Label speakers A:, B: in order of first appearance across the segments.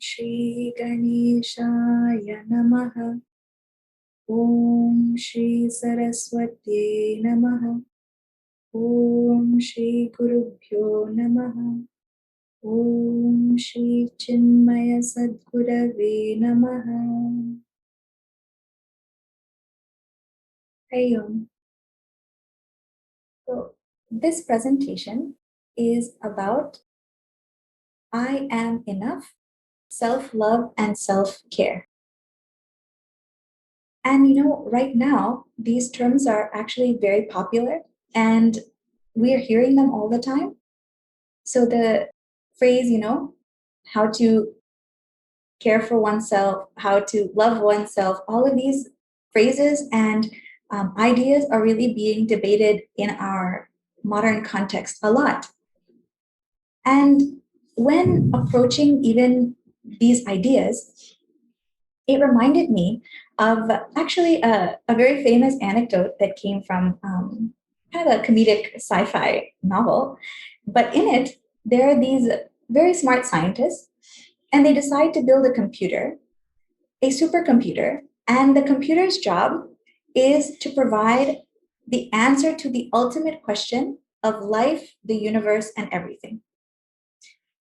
A: Shri Ganeshaya Namaha. Om Shri Saraswati Namaha. Om Shri Gurubhyo Namaha. Om Shri Chinmaya Sadgurave Namaha. Om. So this presentation is about I am enough, self-love and self-care. And right now, these terms are actually very popular and we are hearing them all the time. So the phrase, how to care for oneself, how to love oneself, all of these phrases and ideas are really being debated in our modern context a lot. And when approaching even these ideas, it reminded me of actually a very famous anecdote that came from kind of a comedic sci-fi novel. But in it, there are these very smart scientists, and they decide to build a computer, a supercomputer, and the computer's job is to provide the answer to the ultimate question of life, the universe, and everything.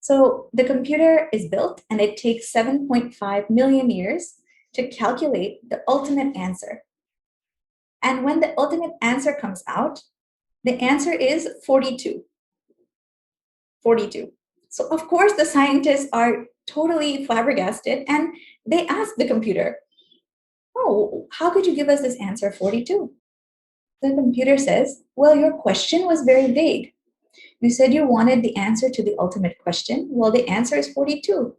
A: So the computer is built, and it takes 7.5 million years to calculate the ultimate answer. And when the ultimate answer comes out, the answer is 42. 42. So of course the scientists are totally flabbergasted and they ask the computer, oh, how could you give us this answer 42? The computer says, well, your question was very vague. You said you wanted the answer to the ultimate question. Well, the answer is 42.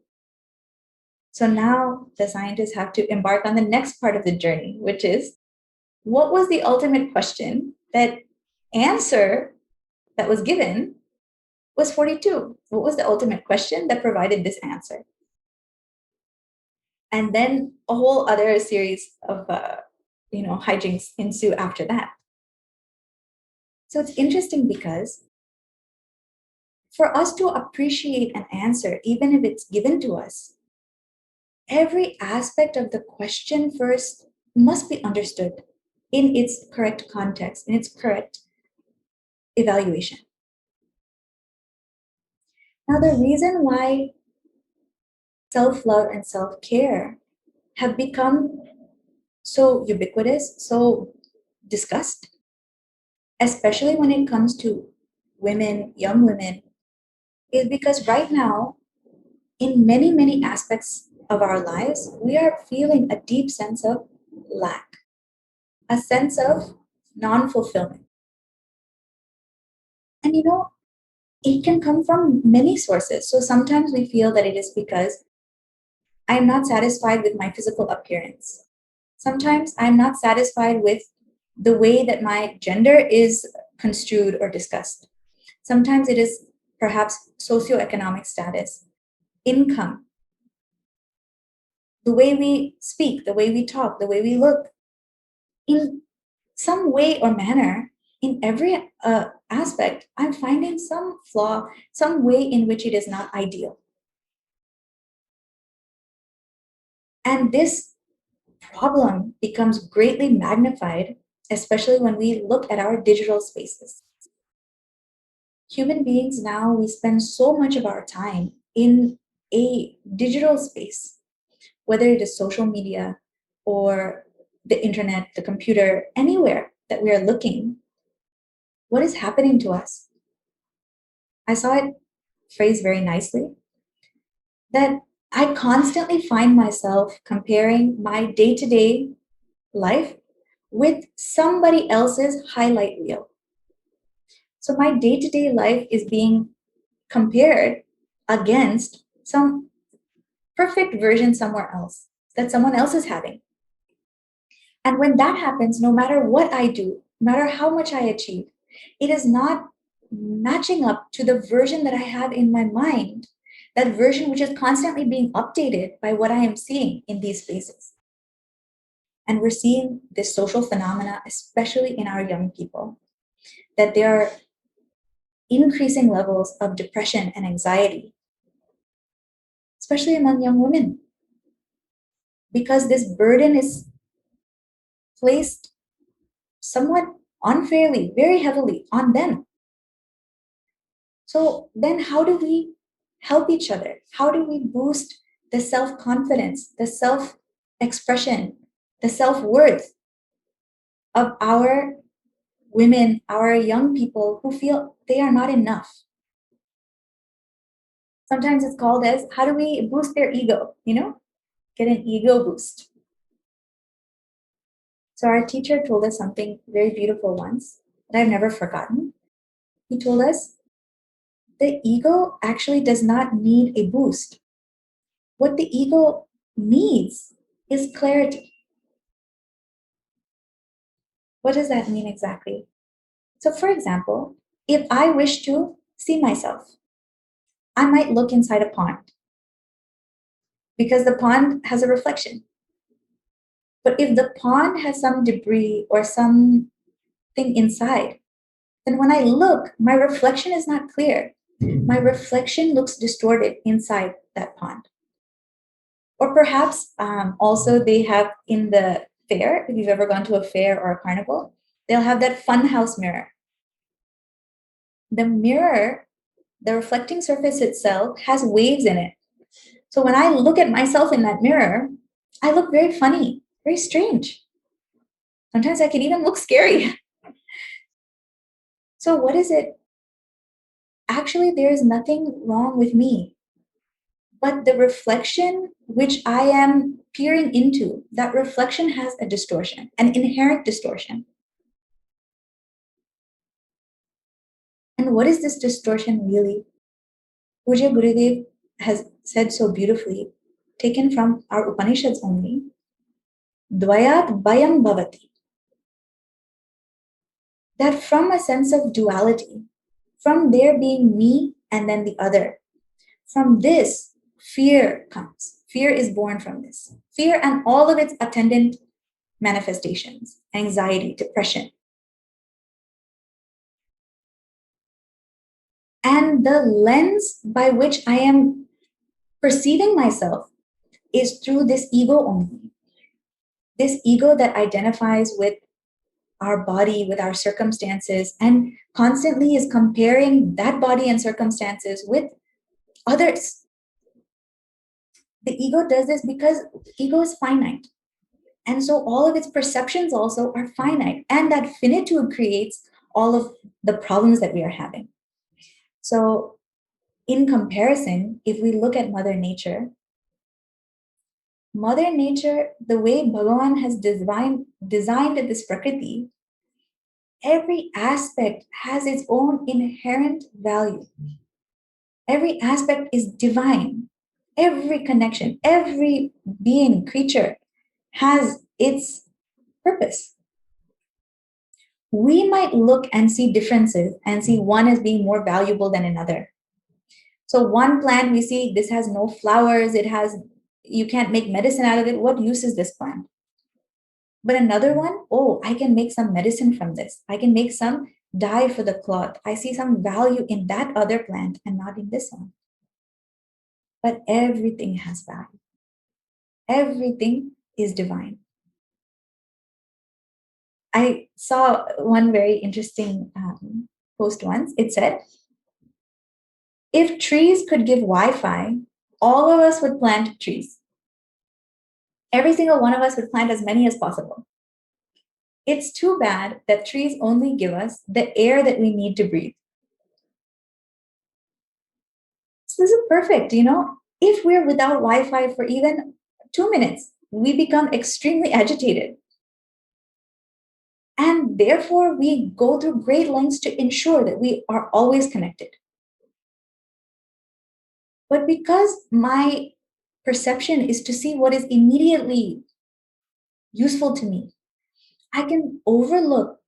A: So now the scientists have to embark on the next part of the journey, which is, what was the ultimate question? That answer that was given was 42. What was the ultimate question that provided this answer? And then a whole other series of hijinks ensue after that. So it's interesting because for us to appreciate an answer, even if it's given to us, every aspect of the question first must be understood in its correct context, in its correct evaluation. Now, the reason why self-love and self-care have become so ubiquitous, so discussed, especially when it comes to women, young women, is because right now, in many, many aspects of our lives, we are feeling a deep sense of lack, a sense of non-fulfillment. And it can come from many sources. So sometimes we feel that it is because I'm not satisfied with my physical appearance. Sometimes I'm not satisfied with the way that my gender is construed or discussed. Sometimes it is perhaps socioeconomic status, income, the way we speak, the way we talk, the way we look. In some way or manner, in every aspect, I'm finding some flaw, some way in which it is not ideal. And this problem becomes greatly magnified, especially when we look at our digital spaces. Human beings now, we spend so much of our time in a digital space, whether it is social media or the internet, the computer, anywhere that we are looking. What is happening to us? I saw it phrased very nicely that I constantly find myself comparing my day-to-day life with somebody else's highlight reel. So my day-to-day life is being compared against some perfect version somewhere else that someone else is having. And when that happens, no matter what I do, no matter how much I achieve, it is not matching up to the version that I have in my mind, that version which is constantly being updated by what I am seeing in these spaces. And we're seeing this social phenomena, especially in our young people, that there are increasing levels of depression and anxiety. especially among young women, because this burden is placed somewhat unfairly, very heavily on them. So then how do we help each other? How do we boost the self-confidence, the self-expression, the self-worth of our women, our young people who feel they are not enough? Sometimes it's called as, how do we boost their ego, get an ego boost. So our teacher told us something very beautiful once that I've never forgotten. He told us the ego actually does not need a boost. What the ego needs is clarity. What does that mean exactly? So, for example, if I wish to see myself, I might look inside a pond because the pond has a reflection. But if the pond has some debris or something inside, then when I look, my reflection is not clear. My reflection looks distorted inside that pond. Or perhaps also they have in the fair, if you've ever gone to a fair or a carnival, they'll have that fun house mirror. The mirror, the reflecting surface itself has waves in it. So when I look at myself in that mirror, I look very funny, very strange. Sometimes I can even look scary. So what is it? Actually, there is nothing wrong with me. But the reflection which I am peering into, that reflection has a distortion, an inherent distortion. And what is this distortion really? Pujya Gurudev has said so beautifully, taken from our Upanishads only, Dvayat Bayam Bhavati. That from a sense of duality, from there being me and then the other, from this, fear comes. Fear is born from this. Fear and all of its attendant manifestations, anxiety, depression. And the lens by which I am perceiving myself is through this ego only. This ego that identifies with our body, with our circumstances, and constantly is comparing that body and circumstances with others. The ego does this because ego is finite. And so all of its perceptions also are finite. And that finitude creates all of the problems that we are having. So, in comparison, if we look at Mother Nature, the way Bhagavan has designed this Prakriti, every aspect has its own inherent value. Every aspect is divine. Every connection, every being, creature has its purpose. We might look and see differences and see one as being more valuable than another. So one plant we see, this has no flowers, you can't make medicine out of it. What use is this plant? But another one, oh, I can make some medicine from this. I can make some dye for the cloth. I see some value in that other plant and not in this one. But everything has value. Everything is divine. I saw one very interesting post once. It said, if trees could give Wi-Fi, all of us would plant trees. Every single one of us would plant as many as possible. It's too bad that trees only give us the air that we need to breathe. So this is perfect, If we're without Wi-Fi for even 2 minutes, we become extremely agitated. And therefore, we go through great lengths to ensure that we are always connected. But because my perception is to see what is immediately useful to me, I can overlook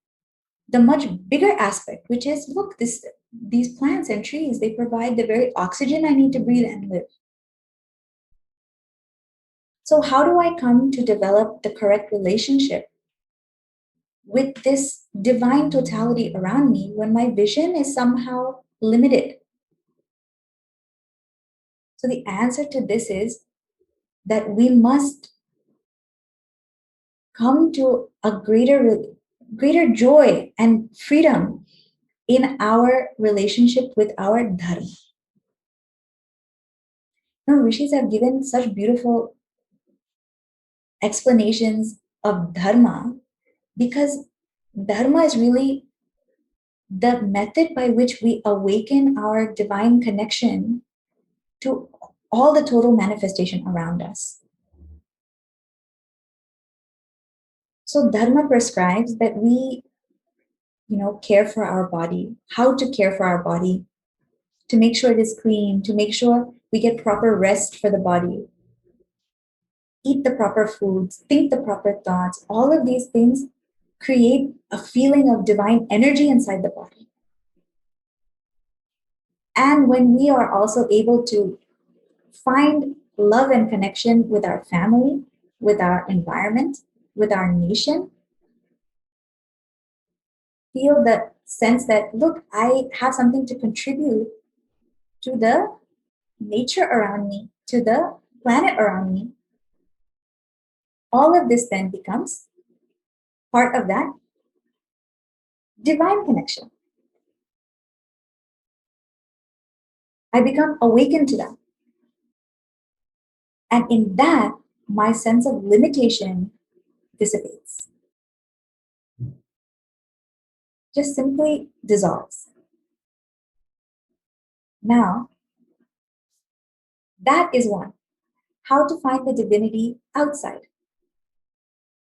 A: the much bigger aspect, which is, look, these plants and trees, they provide the very oxygen I need to breathe and live. So how do I come to develop the correct relationship with this divine totality around me when my vision is somehow limited? So the answer to this is that we must come to a greater joy and freedom in our relationship with our dharma. Now, rishis have given such beautiful explanations of dharma because dharma is really the method by which we awaken our divine connection to all the total manifestation around us. So dharma prescribes that we, care for our body, how to care for our body, to make sure it is clean, to make sure we get proper rest for the body, eat the proper foods, think the proper thoughts. All of these things create a feeling of divine energy inside the body. And when we are also able to find love and connection with our family, with our environment, with our nation, feel the sense that, look, I have something to contribute to the nature around me, to the planet around me. All of this then becomes part of that divine connection. I become awakened to that. And in that, my sense of limitation dissipates. Just simply dissolves. Now, that is one. How to find the divinity outside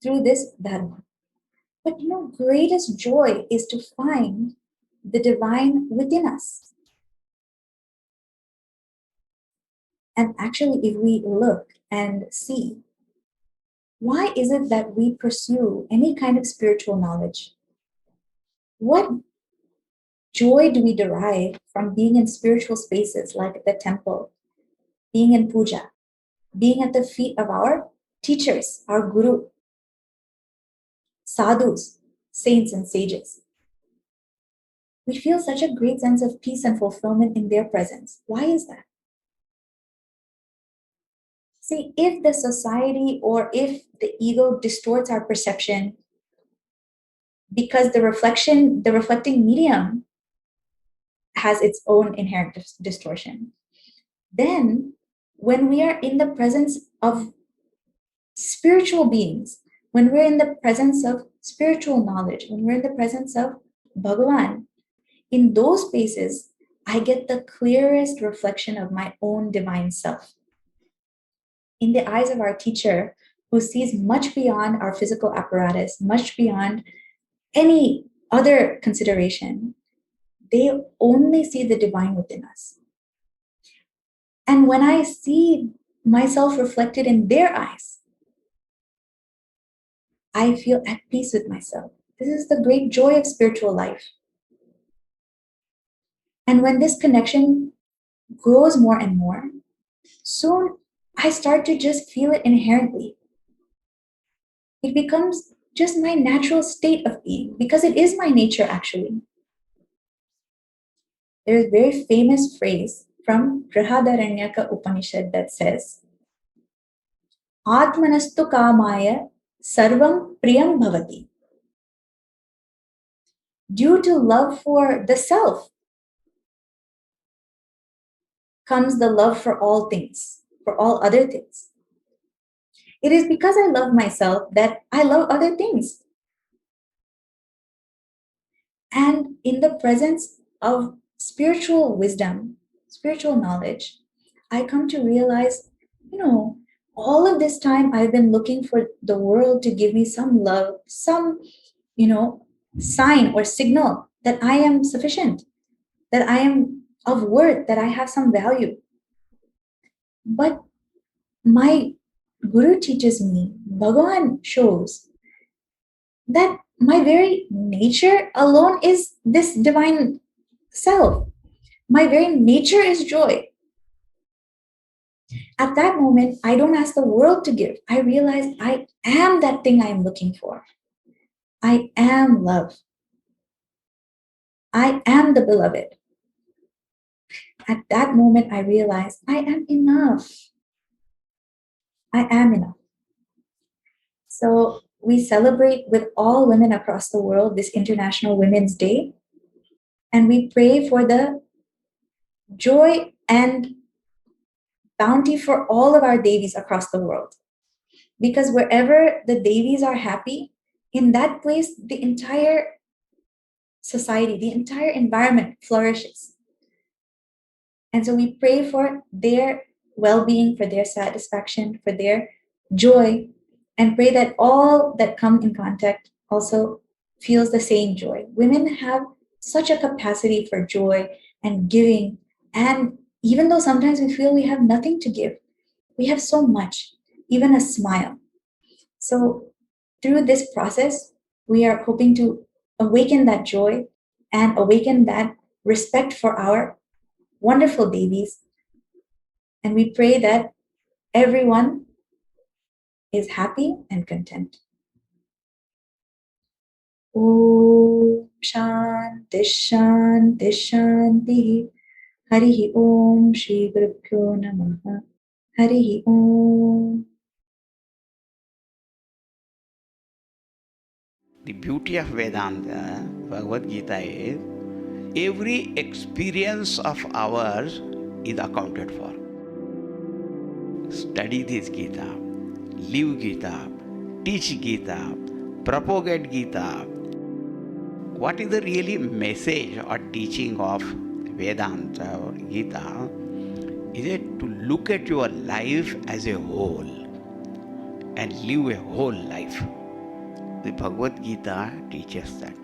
A: through this dharma. But greatest joy is to find the divine within us. And actually, if we look and see, why is it that we pursue any kind of spiritual knowledge? What joy do we derive from being in spiritual spaces like the temple, being in puja, being at the feet of our teachers, our guru, sadhus, saints and sages? We feel such a great sense of peace and fulfillment in their presence. Why is that? See, if the society or if the ego distorts our perception because the reflecting medium has its own inherent distortion, then when we are in the presence of spiritual beings, when we're in the presence of spiritual knowledge, when we're in the presence of Bhagavan, in those spaces, I get the clearest reflection of my own divine self. In the eyes of our teacher, who sees much beyond our physical apparatus, much beyond any other consideration, they only see the divine within us. And when I see myself reflected in their eyes, I feel at peace with myself. This is the great joy of spiritual life. And when this connection grows more and more, soon I start to just feel it inherently. It becomes just my natural state of being because it is my nature actually. There's a very famous phrase from Brihadaranyaka Upanishad that says, Atmanastu kamaya sarvam priyam bhavati. Due to love for the self comes the love for all things, for all other things. It is because I love myself that I love other things. And in the presence of spiritual wisdom, spiritual knowledge, I come to realize, all of this time I've been looking for the world to give me some love, some, sign or signal that I am sufficient, that I am of worth, that I have some value. But my Guru teaches me, Bhagavan shows that my very nature alone is this divine self. My very nature is joy. At that moment, I don't ask the world to give. I realize I am that thing I am looking for. I am love. I am the beloved. At that moment, I realized I am enough. I am enough. So we celebrate with all women across the world this International Women's Day, and we pray for the joy and bounty for all of our Devis across the world. Because wherever the Devis are happy, in that place, the entire society, the entire environment flourishes. And so we pray for their well being, for their satisfaction, for their joy, and pray that all that come in contact also feels the same joy. Women have such a capacity for joy and giving. And even though sometimes we feel we have nothing to give, we have so much, even a smile. So through this process, we are hoping to awaken that joy and awaken that respect for our wonderful babies. And we pray that everyone is happy and content. Om Shanti Shanti Shanti. Harihi Om Shri Gurubhyo Namaha. Harihi Om.
B: The beauty of Vedanta, Bhagavad Gita is every experience of ours is accounted for. Study this Gita, live Gita, teach Gita, propagate Gita. What is the really message or teaching of Vedanta or Gita? Is it to look at your life as a whole and live a whole life. The Bhagavad Gita teaches that.